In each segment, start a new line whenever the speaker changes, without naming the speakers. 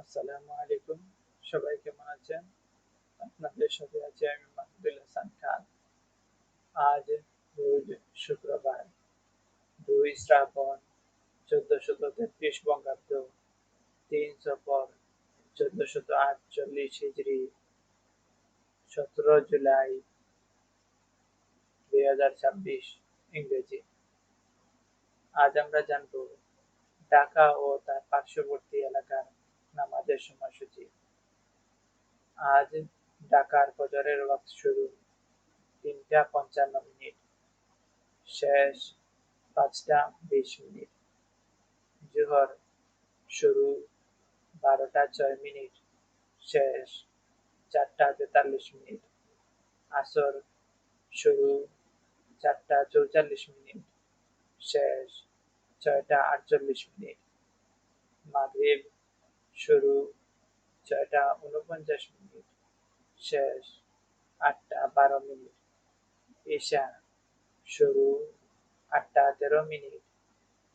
আসসালামু আলাইকুম। সবাই কেমন আছেন? আপনাদের সাথে আছি আমি মাহমুদুল হাসান খান। আজ রোজ শুক্রবার 2 শ্রাবণ 1433 বঙ্গাব্দ, 3 সফর 1448 হিজরি, 17 জুলাই 2026 ইংরেজি। আজ আমরা জানব ঢাকা ও তার পার্শ্ববর্তী এলাকার নামাজের সময়সূচি। আজ ঢাকার ফজরের ওয়াক্ত শুরু 3টা 55 মিনিট, শেষ 5টা 20 মিনিট। জোহর শুরু 12টা 6 মিনিট, শেষ 4টা 43 মিনিট। আসর শুরু 4টা 44 মিনিট, শেষ 6টা 48 মিনিট। মাগরিব শুরু 6টা 49 মিনিট, শেষ 8টা 12 মিনিট। ঈশা শুরু 8টা 13 মিনিট,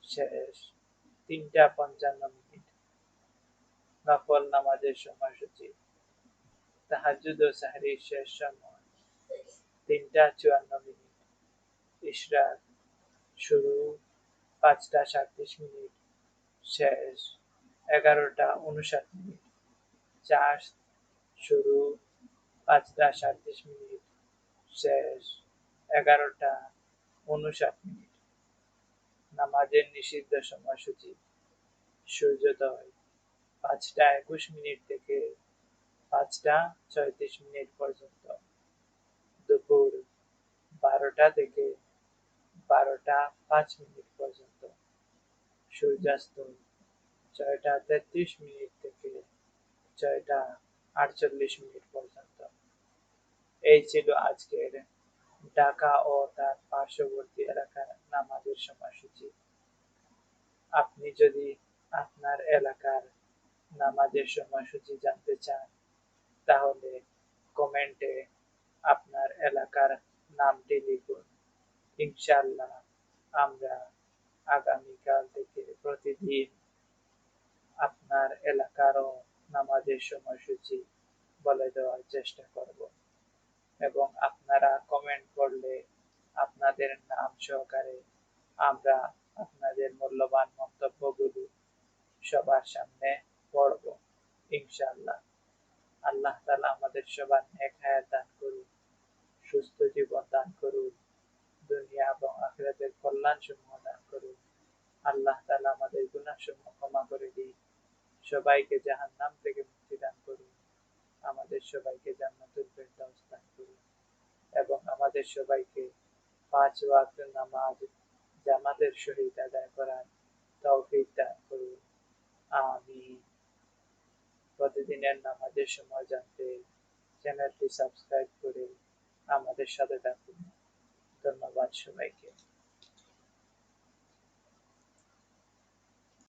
শেষ 3টা 55 মিনিট। নফল নামাজের সময়সূচি। তাহাজ্জুদ ও সাহরির শেষ সময় 3টা 54 মিনিট। ইশরাক শুরু 5টা 37 মিনিট, শেষ 11টা 59 মিনিট। চাষ শুরু 5টা 37 মিনিট, শেষ 11টা 59 মিনিট। নামাজের নিষিদ্ধ সময়সূচি। সূর্যোদয় 5টা 21 মিনিট থেকে 5টা 36 মিনিট পর্যন্ত, দুপুর 12টা থেকে 12টা 5 মিনিট পর্যন্ত, সূর্যাস্ত 6টা 33 মিনিট থেকে 6টা 48 মিনিট পর্যন্ত। এই ছিল আজকের ঢাকা ও তার পার্শ্ববর্তী এলাকার নামাজের সময়সূচি। আপনি যদি আপনার এলাকার নামাজের সময়সূচি জানতে চান, তাহলে কমেন্টে আপনার এলাকার নামটি লিখুন। ইনশাআল্লাহ আমরা আগামীকাল থেকে প্রতিদিন আপনার এলাকারও নামাজের সময়সূচি বলে দেওয়ার চেষ্টা করব, এবং আপনারা কমেন্ট করলে আপনাদের নাম সহকারে আমরা আপনাদের মূল্যবান মন্তব্যগুলো সবার সামনে পড়ব ইনশাআল্লাহ। আল্লাহ তাআলা আমাদের সবার নেক হায়াত দান করুন, সুস্থ জীবন দান করুন, দুনিয়া এবং আখিরাতের কল্যাণ সমূহ দান করুন। আল্লাহ তাআলা আমাদের গুনাহ সমূহ ক্ষমা করে দিন, সবাইকে জাহান্নাম থেকে মুক্তি দান করুন, আমাদের সবাইকে জান্নাতুল ফেরদাউস দান করুন, এবং আমাদের সবাইকে 5 ওয়াক্ত নামাজ জামাতের সহিত আদায় করার তৌফিক দান করুন। আমিন। প্রতিদিনের নামাজের সময় জানতে চ্যানেলটি সাবস্ক্রাইব করে আমাদের সাথে থাকুন। ধন্যবাদ সবাইকে।